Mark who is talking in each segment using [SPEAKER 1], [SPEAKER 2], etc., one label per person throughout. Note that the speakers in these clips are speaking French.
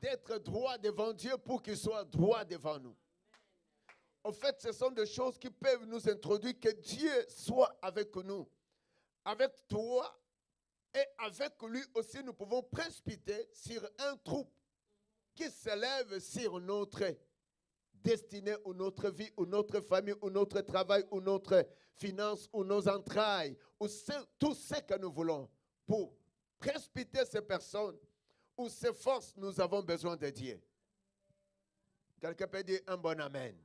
[SPEAKER 1] d'être droit devant Dieu pour qu'il soit droit devant nous. En fait, ce sont des choses qui peuvent nous introduire que Dieu soit avec nous, avec toi, et avec lui aussi nous pouvons précipiter sur un troupe qui s'élève sur notre destinée ou notre vie ou notre famille ou notre travail ou notre finance ou nos entrailles ou tout ce que nous voulons. Pour précipiter ces personnes ou ces forces, nous avons besoin de Dieu. Quelqu'un peut dire un bon amen.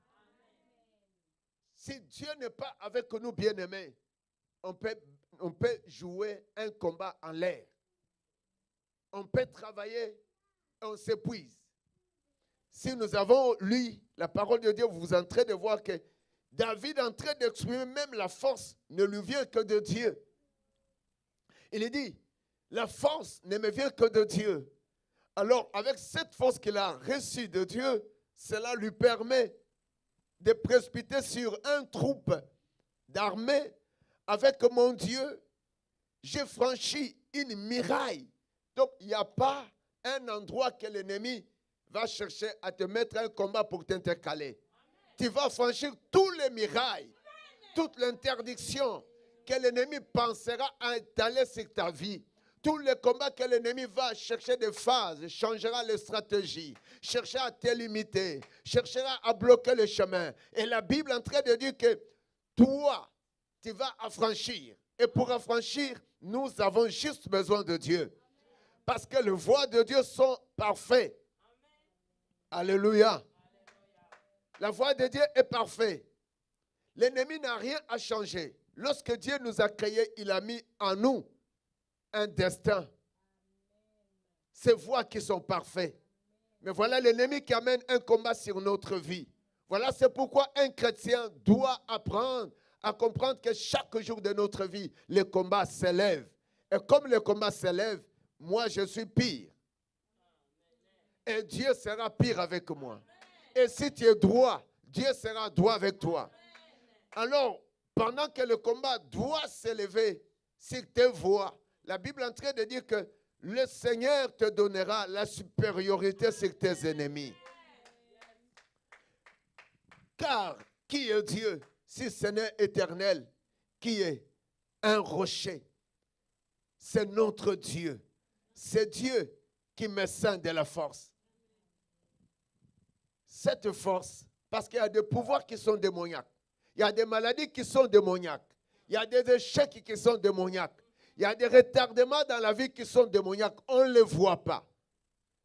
[SPEAKER 1] Si Dieu n'est pas avec nous, bien-aimés, on peut jouer un combat en l'air. On peut travailler et on s'épuise. Si nous avons lu la parole de Dieu, vous êtes en train de voir que David est en train d'exprimer même la force ne lui vient que de Dieu. Il dit, la force ne me vient que de Dieu. Alors, avec cette force qu'il a reçue de Dieu, cela lui permet de précipiter sur un troupe d'armée. Avec mon Dieu, j'ai franchi une muraille. Donc, il n'y a pas un endroit que l'ennemi va chercher à te mettre un combat pour t'intercaler. Tu vas franchir tous les murailles, toute l'interdiction que l'ennemi pensera à étaler sur ta vie. Tous les combats que l'ennemi va chercher des phases, changera les stratégies, cherchera à te limiter, cherchera à bloquer le chemin. Et la Bible est en train de dire que toi, tu vas affranchir. Et pour affranchir, nous avons juste besoin de Dieu. Parce que les voies de Dieu sont parfaites. Alléluia. La voie de Dieu est parfaite. L'ennemi n'a rien à changer. Lorsque Dieu nous a créés, il a mis en nous un destin. Ces voies qui sont parfaites. Mais voilà l'ennemi qui amène un combat sur notre vie. Voilà, c'est pourquoi un chrétien doit apprendre à comprendre que chaque jour de notre vie, le combat s'élève. Et comme le combat s'élève, moi je suis pire. Et Dieu sera pire avec moi. Et si tu es droit, Dieu sera droit avec toi. Alors, pendant que le combat doit s'élever sur tes voies, la Bible est en train de dire que le Seigneur te donnera la supériorité sur tes ennemis. Car qui est Dieu si ce n'est éternel, qui est un rocher? C'est notre Dieu. C'est Dieu qui me scinde de la force. Cette force, parce qu'il y a des pouvoirs qui sont démoniaques. Il y a des maladies qui sont démoniaques. Il y a des échecs qui sont démoniaques. Il y a des retardements dans la vie qui sont démoniaques. On ne les voit pas.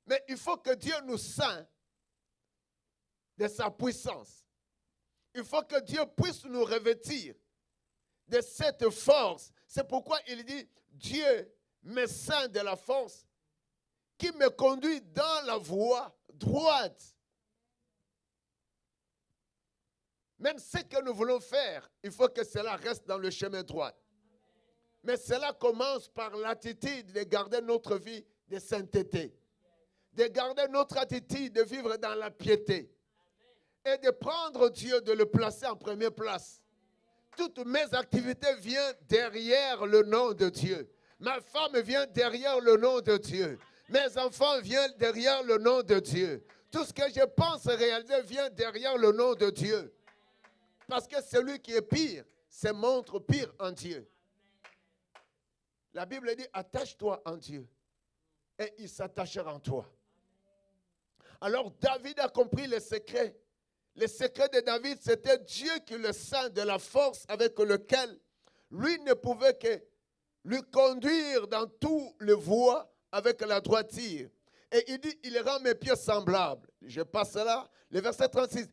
[SPEAKER 1] Mais il faut que Dieu nous scinde de sa puissance. Il faut que Dieu puisse nous revêtir de cette force. C'est pourquoi il dit, Dieu me scinde de la force qui me conduit dans la voie droite. Même ce que nous voulons faire, il faut que cela reste dans le chemin droit. Mais cela commence par l'attitude de garder notre vie de sainteté. De garder notre attitude de vivre dans la piété. Et de prendre Dieu, de le placer en première place. Toutes mes activités viennent derrière le nom de Dieu. Ma femme vient derrière le nom de Dieu. Mes enfants viennent derrière le nom de Dieu. Tout ce que je pense réaliser vient derrière le nom de Dieu. Parce que celui qui est pire se montre pire en Dieu. La Bible dit, attache-toi en Dieu et il s'attachera en toi. Alors David a compris le secret. Le secret de David, c'était Dieu qui le scinde de la force avec laquelle lui ne pouvait que lui conduire dans tous les voies avec la droiture. Et il dit, il rend mes pieds semblables. Je passe là, le verset 36.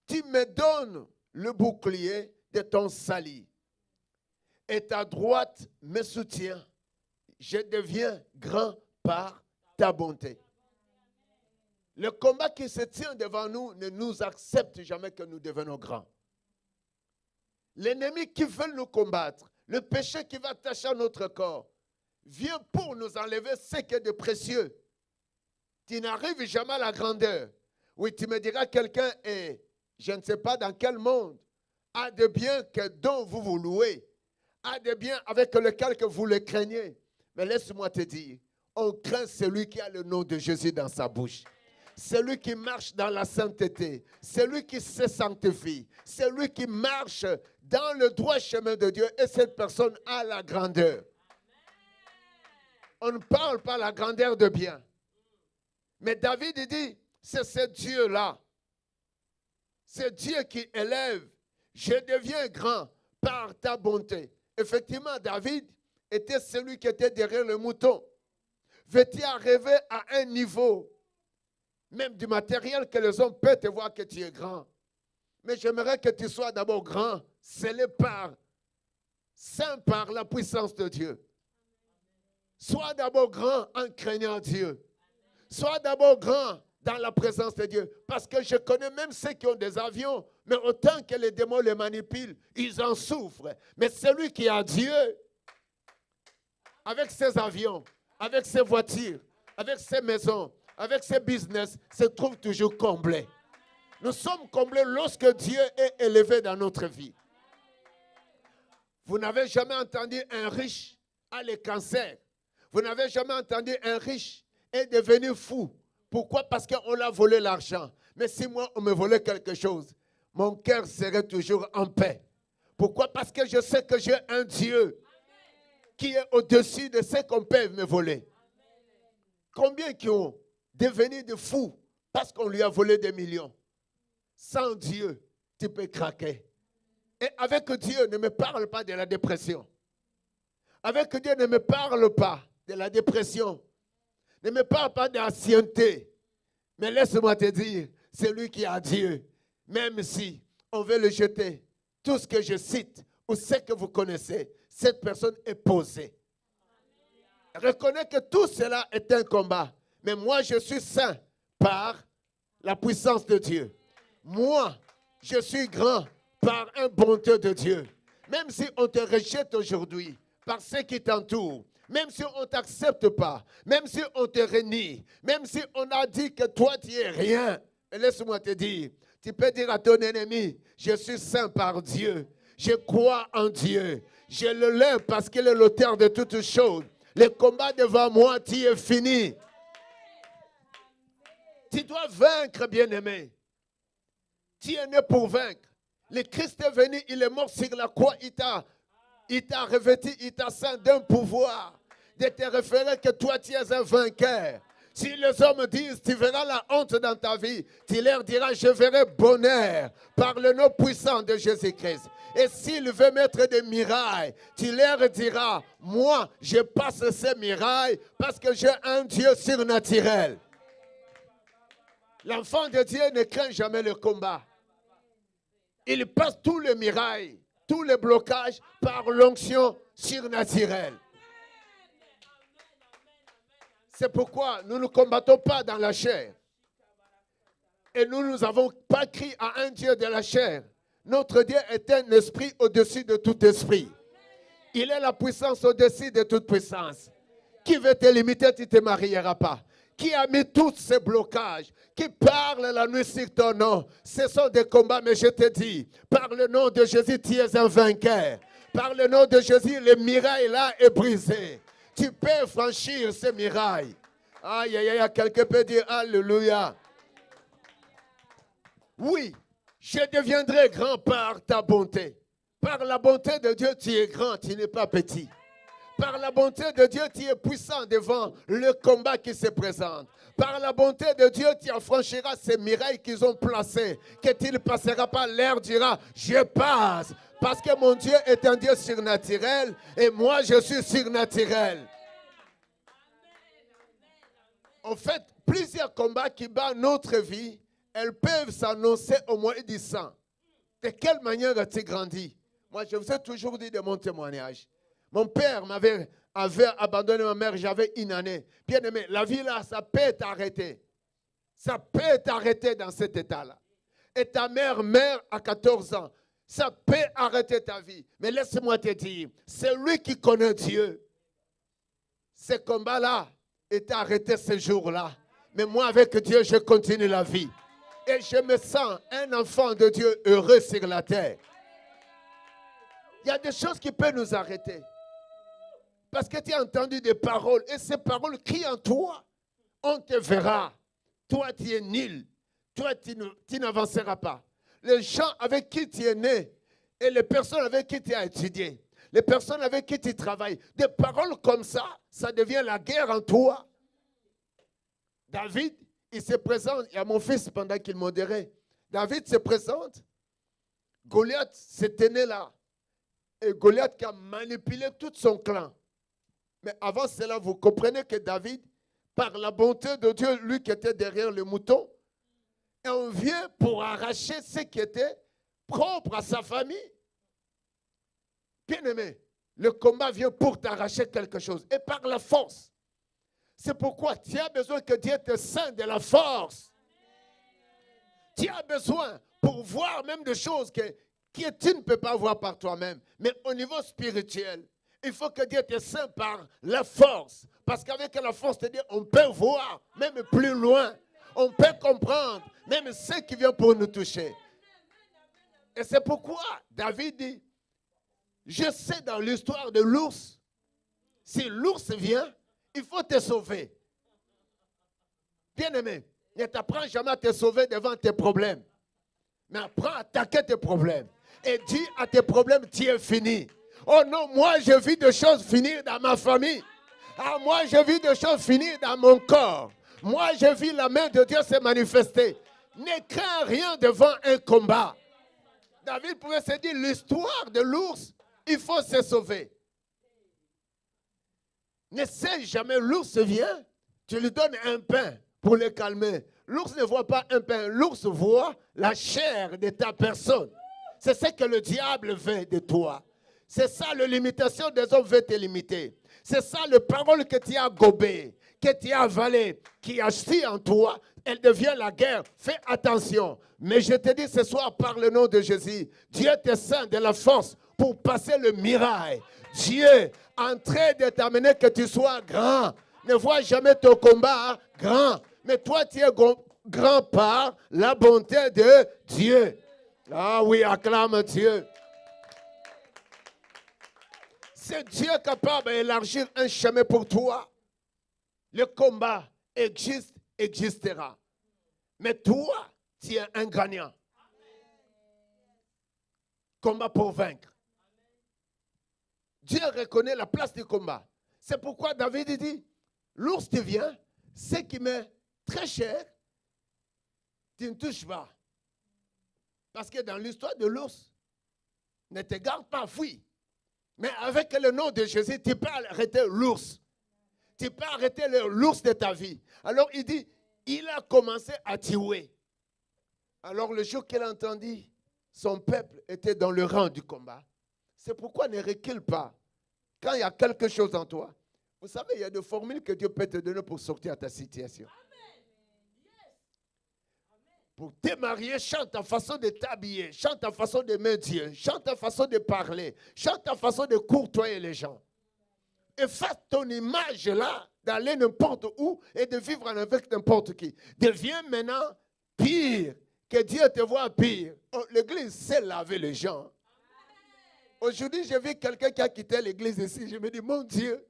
[SPEAKER 1] Tu me donnes le bouclier de ton salut. Et ta droite me soutient. Je deviens grand par ta bonté. Le combat qui se tient devant nous ne nous accepte jamais que nous devenons grands. L'ennemi qui veut nous combattre, le péché qui va attacher à notre corps, vient pour nous enlever ce qui est de précieux. Tu n'arrives jamais à la grandeur. Oui, tu me diras, quelqu'un est, je ne sais pas dans quel monde, a des biens dont vous vous louez, a des biens avec lesquels que vous le craignez. Mais laisse-moi te dire, on craint celui qui a le nom de Jésus dans sa bouche. celui qui marche dans la sainteté, celui qui se sanctifie, celui qui marche dans le droit chemin de Dieu, et cette personne a la grandeur. On ne parle pas de la grandeur de bien. Mais David dit, c'est ce Dieu-là. C'est Dieu qui élève. Je deviens grand par ta bonté. Effectivement, David était celui qui était derrière le mouton. Veux-tu arriver à un niveau, même du matériel, que les hommes peuvent te voir que tu es grand? Mais j'aimerais que tu sois d'abord grand, scellé par, saint par la puissance de Dieu. Sois d'abord grand en craignant Dieu. Sois d'abord grand dans la présence de Dieu. Parce que je connais même ceux qui ont des avions, mais autant que les démons les manipulent, ils en souffrent. Mais celui qui a Dieu, avec ses avions, avec ses voitures, avec ses maisons, avec ses business, se trouve toujours comblé. Nous sommes comblés lorsque Dieu est élevé dans notre vie. Vous n'avez jamais entendu un riche a le cancer. Vous n'avez jamais entendu un riche est devenu fou. Pourquoi? Parce qu'on l'a volé l'argent. Mais si moi, on me volait quelque chose, mon cœur serait toujours en paix. Pourquoi? Parce que je sais que j'ai un Dieu qui est au-dessus de ce qu'on peut me voler. Combien qui ont devenu de fous parce qu'on lui a volé des millions? Sans Dieu, tu peux craquer. Et avec Dieu, ne me parle pas de la dépression. Avec Dieu, ne me parle pas de la dépression. Ne me parle pas de l'ancienneté. Mais laisse-moi te dire, celui qui a Dieu, même si on veut le jeter, tout ce que je cite ou ce que vous connaissez, cette personne est posée. Reconnais que tout cela est un combat. Mais moi, je suis saint par la puissance de Dieu. Moi, je suis grand par un bonté de Dieu. Même si on te rejette aujourd'hui par ceux qui t'entourent, même si on ne t'accepte pas, même si on te renie, même si on a dit que toi, tu es rien, laisse-moi te dire, tu peux dire à ton ennemi, je suis saint par Dieu, je crois en Dieu, je le lève parce qu'il est l'auteur de toutes choses. Le combat devant moi, tu es fini. Tu dois vaincre, bien-aimé. Tu es né pour vaincre. Le Christ est venu, il est mort sur la croix, il t'a revêtu, il t'a saint d'un pouvoir de te référer que toi tu es un vainqueur. Si les hommes disent, tu verras la honte dans ta vie, tu leur diras, je verrai bonheur par le nom puissant de Jésus-Christ. Et s'il veut mettre des mirailles, tu leur diras, moi, je passe ces mirailles parce que j'ai un Dieu surnaturel. L'enfant de Dieu ne craint jamais le combat. Il passe tous les mirailles, tous les blocages par l'onction surnaturelle. C'est pourquoi nous ne combattons pas dans la chair. Et nous n'avons pas crié à un Dieu de la chair. Notre Dieu est un esprit au-dessus de tout esprit. Il est la puissance au-dessus de toute puissance. Qui veut te limiter, tu ne te marieras pas. Qui a mis tous ces blocages, qui parle la nuit sur ton nom. Ce sont des combats, mais je te dis, par le nom de Jésus, tu es un vainqueur. Par le nom de Jésus, le mirail là est brisé. Tu peux franchir ces mirailles. Aïe, aïe, aïe, quelqu'un peut dire Alléluia. Oui, je deviendrai grand par ta bonté. Par la bonté de Dieu, tu es grand, tu n'es pas petit. Par la bonté de Dieu, tu es puissant devant le combat qui se présente. Par la bonté de Dieu, tu affranchiras ces mirailles qu'ils ont placées. Que tu ne passeras pas, l'air dira, je passe. Parce que mon Dieu est un Dieu surnaturel et moi, je suis surnaturel. En fait, plusieurs combats qui battent notre vie, elles peuvent s'annoncer au moyen du sang. De quelle manière as-tu grandi? Moi, je vous ai toujours dit de mon témoignage. Mon père avait abandonné ma mère, j'avais une année. Bien aimé, la vie là, ça peut t'arrêter. Ça peut t'arrêter dans cet état-là. Et ta mère meurt à 14 ans. Ça peut arrêter ta vie. Mais laisse-moi te dire, c'est lui qui connaît Dieu. Ce combat-là est arrêté ce jour-là. Mais moi, avec Dieu, je continue la vie. Et je me sens un enfant de Dieu heureux sur la terre. Il y a des choses qui peuvent nous arrêter. Parce que tu as entendu des paroles et ces paroles crient en toi. On te verra. toi tu es nul, toi tu n'avanceras pas. Les gens avec qui tu es né et les personnes avec qui tu as étudié, les personnes avec qui tu travailles, des paroles comme ça devient la guerre en toi. David, il se présente, il y a mon fils pendant qu'il modérait. David se présente, Goliath s'était né là. Et Goliath qui a manipulé tout son clan. Mais avant cela, vous comprenez que David, par la bonté de Dieu, lui qui était derrière le mouton, et on vient pour arracher ce qui était propre à sa famille. Bien-aimé, le combat vient pour t'arracher quelque chose. Et par la force. C'est pourquoi tu as besoin que Dieu te scinde de la force. Tu as besoin pour voir même des choses que tu ne peux pas voir par toi-même. Mais au niveau spirituel, il faut que Dieu te scinde par la force. Parce qu'avec la force, c'est-à-dire on peut voir même plus loin. On peut comprendre même ce qui vient pour nous toucher. Et c'est pourquoi David dit, je sais dans l'histoire de l'ours, si l'ours vient, il faut te sauver. Bien-aimé, ne t'apprends jamais à te sauver devant tes problèmes. Mais apprends à attaquer tes problèmes. Et dis à tes problèmes, tu es fini. Oh non, moi je vis des choses finir dans ma famille. Ah, moi je vis des choses finir dans mon corps. Moi je vis la main de Dieu se manifester. Ne crains rien devant un combat. David pouvait se dire, l'histoire de l'ours, il faut se sauver. Ne sais jamais, l'ours vient, tu lui donnes un pain pour le calmer. L'ours ne voit pas un pain, l'ours voit la chair de ta personne. C'est ce que le diable veut de toi. C'est ça, la limitation des hommes veut te limiter. C'est ça, la parole que tu as gobée, que tu as avalée, qui agit en toi, elle devient la guerre. Fais attention. Mais je te dis ce soir, par le nom de Jésus, Dieu te scinde de la force pour passer le mirail. Dieu en train de t'amener que tu sois grand. Ne vois jamais ton combat grand. Mais toi, tu es grand par la bonté de Dieu. Ah oui, acclame Dieu. C'est Dieu capable d'élargir un chemin pour toi. Le combat existera. Mais toi, tu es un gagnant. Combat pour vaincre. Dieu reconnaît la place du combat. C'est pourquoi David dit, l'ours te vient, ce qui m'est très cher, tu ne touches pas. Parce que dans l'histoire de l'ours, ne te garde pas, fuis. Mais avec le nom de Jésus, tu peux arrêter l'ours. Tu peux arrêter l'ours de ta vie. Alors il dit, il a commencé à tuer. Alors le jour qu'il a entendu, son peuple était dans le rang du combat. C'est pourquoi ne recule pas. Quand il y a quelque chose en toi, vous savez, il y a des formules que Dieu peut te donner pour sortir de ta situation. Pour te marier, chante ta façon de t'habiller, chante ta façon de me dire, chante ta façon de parler, chante ta façon de courtoyer les gens. Et fais ton image là, d'aller n'importe où et de vivre avec n'importe qui. Deviens maintenant pire, que Dieu te voit pire. Oh, l'église sait laver les gens. Aujourd'hui, j'ai vu quelqu'un qui a quitté l'église ici. Je me dis, mon Dieu,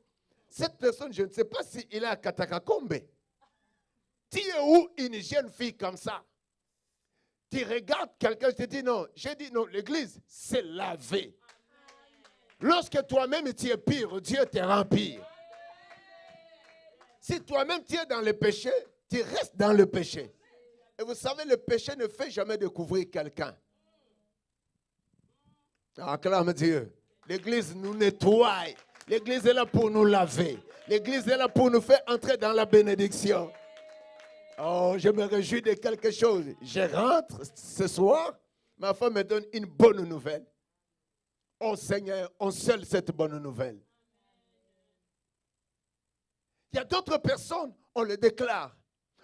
[SPEAKER 1] cette personne, je ne sais pas s'il est à Katakakombe. Tu es où une jeune fille comme ça? Tu regardes quelqu'un, je te dis non. J'ai dit non, l'église, c'est lavé. Lorsque toi-même tu es pire, Dieu te rend pire. Si toi-même tu es dans le péché, tu restes dans le péché. Et vous savez, le péché ne fait jamais découvrir quelqu'un. Acclame Dieu. L'église nous nettoie. L'église est là pour nous laver. L'église est là pour nous faire entrer dans la bénédiction. Oh, je me réjouis de quelque chose. Je rentre ce soir, ma femme me donne une bonne nouvelle. Oh Seigneur, on scelle cette bonne nouvelle. Il y a d'autres personnes, on le déclare.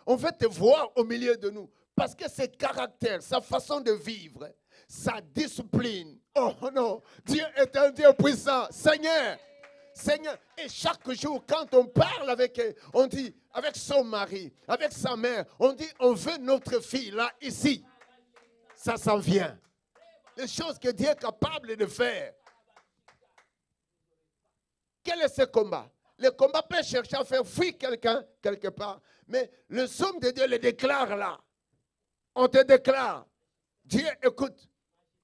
[SPEAKER 1] On veut te voir au milieu de nous. Parce que ses caractères, sa façon de vivre, sa discipline. Oh non, Dieu est un Dieu puissant. Seigneur, Seigneur. Et chaque jour, quand on parle avec elle, on dit, avec son mari, avec sa mère, on dit, on veut notre fille là, ici. Ça s'en vient. Les choses que Dieu est capable de faire. Quel est ce combat? Le combat peut chercher à faire fuir quelqu'un quelque part. Mais le somme de Dieu le déclare là. On te déclare. Dieu écoute.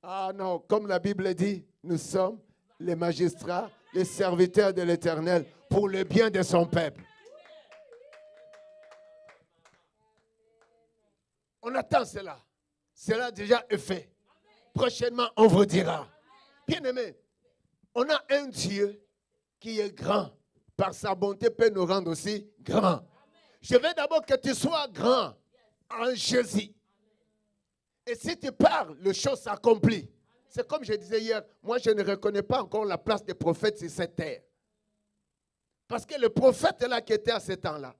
[SPEAKER 1] Ah non, comme la Bible dit, nous sommes les magistrats, les serviteurs de l'Éternel pour le bien de son peuple. On attend cela. Cela déjà est fait. Prochainement, on vous dira. Bien-aimés, on a un Dieu qui est grand. Par sa bonté, peut nous rendre aussi grands. Je veux d'abord que tu sois grand en Jésus. Et si tu parles, les choses s'accomplissent. C'est comme je disais hier, moi je ne reconnais pas encore la place des prophètes sur cette terre. Parce que le prophète là qui était à ce temps-là,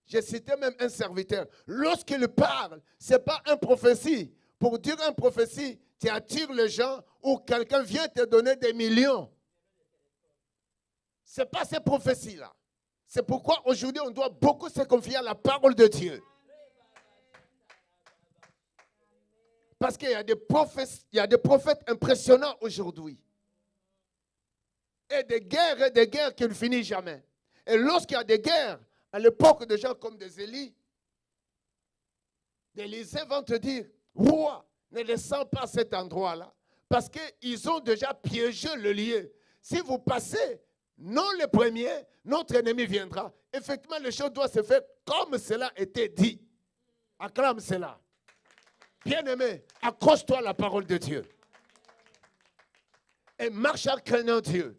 [SPEAKER 1] j'ai cité même un serviteur, lorsqu'il parle, ce n'est pas une prophétie. Pour dire une prophétie, tu attires les gens ou quelqu'un vient te donner des millions. Ce n'est pas ces prophéties-là. C'est pourquoi aujourd'hui on doit beaucoup se confier à la parole de Dieu. Parce qu'il y a des prophètes impressionnants aujourd'hui. Et des guerres qui ne finissent jamais. Et lorsqu'il y a des guerres, à l'époque de gens comme des Élie, d'Élysée vont te dire, roi, ne descends pas à cet endroit-là. Parce qu'ils ont déjà piégé le lieu. Si vous passez, non le premier, notre ennemi viendra. Effectivement, les choses doivent se faire comme cela était dit. Acclame cela. Bien-aimé, accroche-toi à la parole de Dieu. Et marche en craignant Dieu.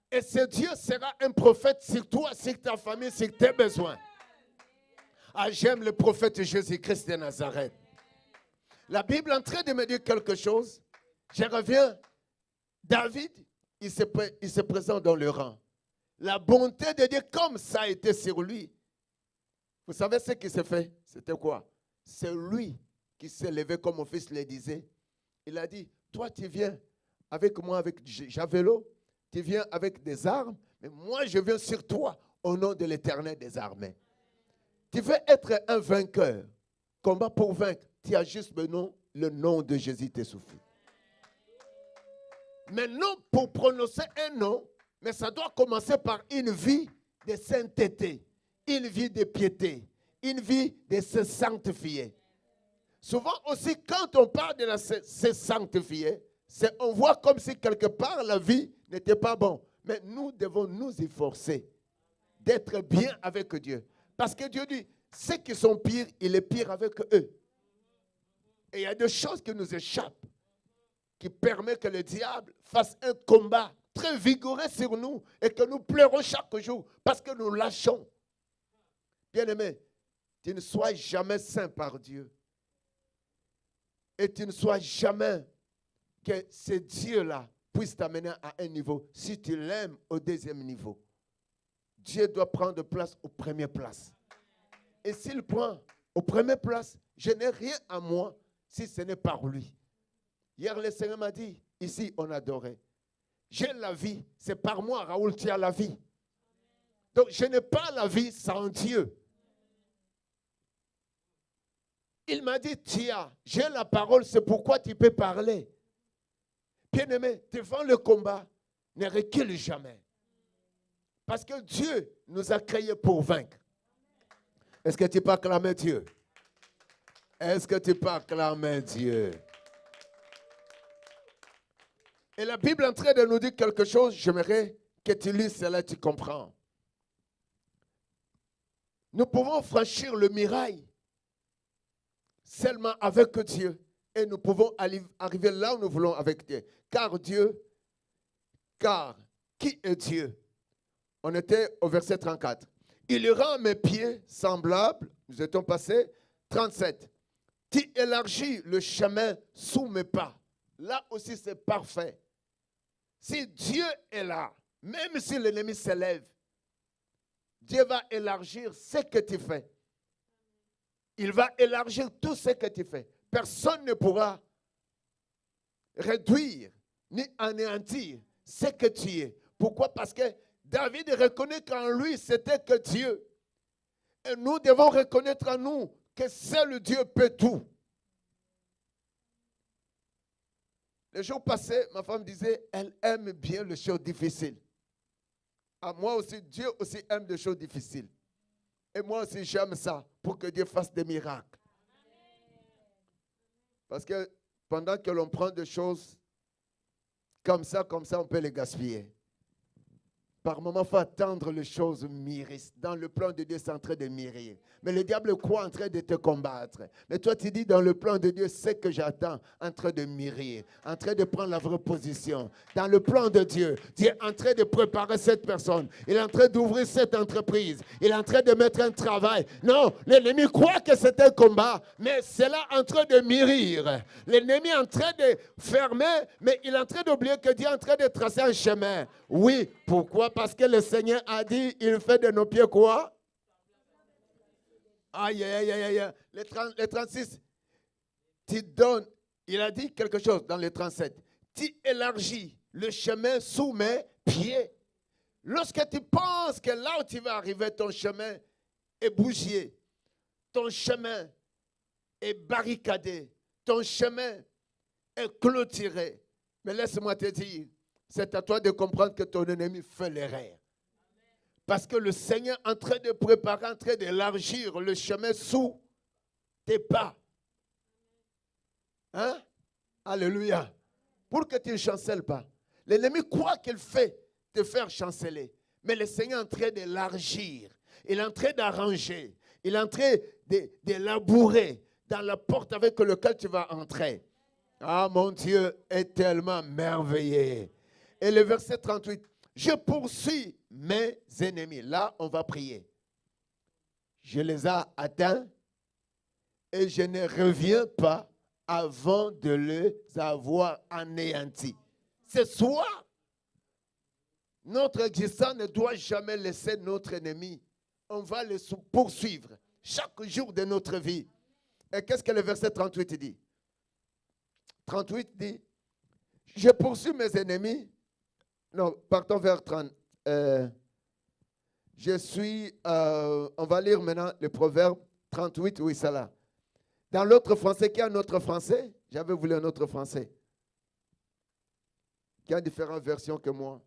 [SPEAKER 1] Et ce Dieu sera un prophète sur toi, sur ta famille, sur tes besoins. Ah, j'aime le prophète Jésus-Christ de Nazareth. La Bible est en train de me dire quelque chose. Je reviens. David, il se présente dans le rang. La bonté de Dieu, comme ça a été sur lui. Vous savez ce qui s'est fait? C'était quoi? C'est lui qui s'est levé, comme mon fils le disait. Il a dit, toi tu viens avec moi avec javelot, tu viens avec des armes, mais moi je viens sur toi au nom de l'Éternel des armées. Tu veux être un vainqueur, combat pour vaincre, tu as juste le nom de Jésus te suffit. Mais non pour prononcer un nom, mais ça doit commencer par une vie de sainteté, une vie de piété, une vie de se sanctifier. Souvent aussi, quand on parle de se sanctifier, on voit comme si quelque part la vie n'était pas bonne. Mais nous devons nous efforcer d'être bien avec Dieu. Parce que Dieu dit, ceux qui sont pires, il est pire avec eux. Et il y a des choses qui nous échappent, qui permettent que le diable fasse un combat très vigoureux sur nous et que nous pleurons chaque jour parce que nous lâchons. Bien-aimé, tu ne sois jamais saint par Dieu. Et tu ne sois jamais que ce Dieu-là puisse t'amener à un niveau. Si tu l'aimes au deuxième niveau, Dieu doit prendre place aux premières places. Et s'il prend aux premières places, je n'ai rien à moi si ce n'est par lui. Hier, le Seigneur m'a dit, ici, on adorait. J'ai la vie, c'est par moi, Raoul, tu as la vie. Donc, je n'ai pas la vie sans Dieu. Il m'a dit, tiens, j'ai la parole, c'est pourquoi tu peux parler. Bien-aimé, devant le combat, ne recule jamais. Parce que Dieu nous a créés pour vaincre. Est-ce que tu peux acclamer Dieu? Est-ce que tu peux acclamer Dieu? Et la Bible est en train de nous dire quelque chose, j'aimerais que tu lises cela, tu comprends. Nous pouvons franchir le mirail seulement avec Dieu. Et nous pouvons arriver là où nous voulons avec Dieu. Car qui est Dieu? On était au verset 34. Il rend mes pieds semblables, nous étions passés, 37. Tu élargis le chemin sous mes pas. Là aussi c'est parfait. Si Dieu est là, même si l'ennemi s'élève, Dieu va élargir ce que tu fais. Il va élargir tout ce que tu fais. Personne ne pourra réduire ni anéantir ce que tu es. Pourquoi? Parce que David reconnaît qu'en lui, c'était que Dieu. Et nous devons reconnaître en nous que seul Dieu peut tout. Le jour passé, ma femme disait, elle aime bien les choses difficiles. Ah, moi aussi, Dieu aussi aime des choses difficiles. Et moi aussi, j'aime ça pour que Dieu fasse des miracles. Parce que pendant que l'on prend des choses comme ça, on peut les gaspiller. Par moments, il faut attendre les choses mûrissent. Dans le plan de Dieu, c'est en train de mûrir. Mais le diable est quoi en train de te combattre? Mais toi, tu dis, dans le plan de Dieu, c'est que j'attends en train de mûrir, en train de prendre la vraie position. Dans le plan de Dieu, Dieu est en train de préparer cette personne. Il est en train d'ouvrir cette entreprise. Il est en train de mettre un travail. Non, l'ennemi croit que c'est un combat, mais c'est là en train de mûrir. L'ennemi est en train de fermer, mais il est en train d'oublier que Dieu est en train de tracer un chemin. Oui, pourquoi? Parce que le Seigneur a dit, il fait de nos pieds quoi? Aïe, aïe, aïe, aïe. Les 36, tu donnes, il a dit quelque chose dans les 37. Tu élargis le chemin sous mes pieds. Lorsque tu penses que là où tu vas arriver, ton chemin est bougié, ton chemin est barricadé, ton chemin est clôturé. Mais laisse-moi te dire, c'est à toi de comprendre que ton ennemi fait l'erreur. Parce que le Seigneur est en train de préparer, en train d'élargir le chemin sous tes pas. Hein? Alléluia. Pour que tu ne chancelles pas. L'ennemi croit qu'il fait te faire chanceler. Mais le Seigneur est en train d'élargir. Il est en train d'arranger. Il est en train de labourer dans la porte avec laquelle tu vas entrer. Ah, mon Dieu est tellement merveilleux. Et le verset 38. Je poursuis mes ennemis. Là, on va prier. Je les ai atteints et je ne reviens pas avant de les avoir anéantis. Ce soir, notre existence ne doit jamais laisser notre ennemi. On va le poursuivre chaque jour de notre vie. Et qu'est-ce que le verset 38 dit? 38 dit, je poursuis mes ennemis. Non, partons vers 30. On va lire maintenant le proverbe 38, oui, ça là. Dans l'autre français, qui a un autre français? J'avais voulu un autre français. Qui a différentes versions que moi?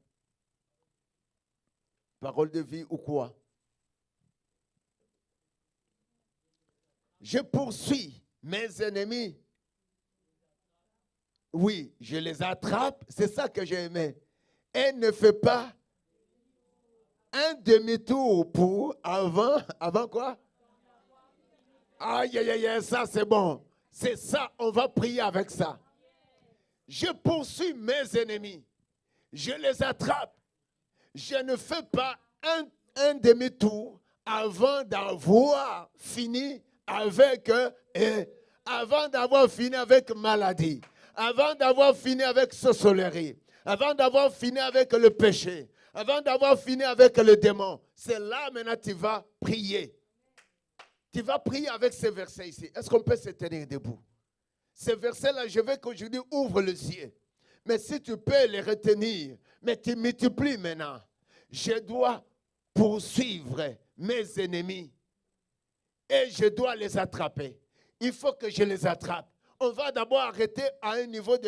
[SPEAKER 1] Parole de vie ou quoi? Je poursuis mes ennemis. Oui, je les attrape. C'est ça que j'ai aimé. Et ne fais pas un demi-tour pour avant quoi? Aïe, aïe, aïe, ça c'est bon. C'est ça, on va prier avec ça. Je poursuis mes ennemis. Je les attrape. Je ne fais pas un demi-tour avant d'avoir fini avec avant d'avoir fini avec maladie, avant d'avoir fini avec sorcellerie, avant d'avoir fini avec le péché, avant d'avoir fini avec le démon. C'est là maintenant tu vas prier. Tu vas prier avec ces versets ici. Est-ce qu'on peut se tenir debout? Ces versets-là, je veux qu'aujourd'hui ouvre les yeux. Mais si tu peux les retenir, mais tu multiplies maintenant. Je dois poursuivre mes ennemis et je dois les attraper. Il faut que je les attrape. On va d'abord arrêter à un niveau de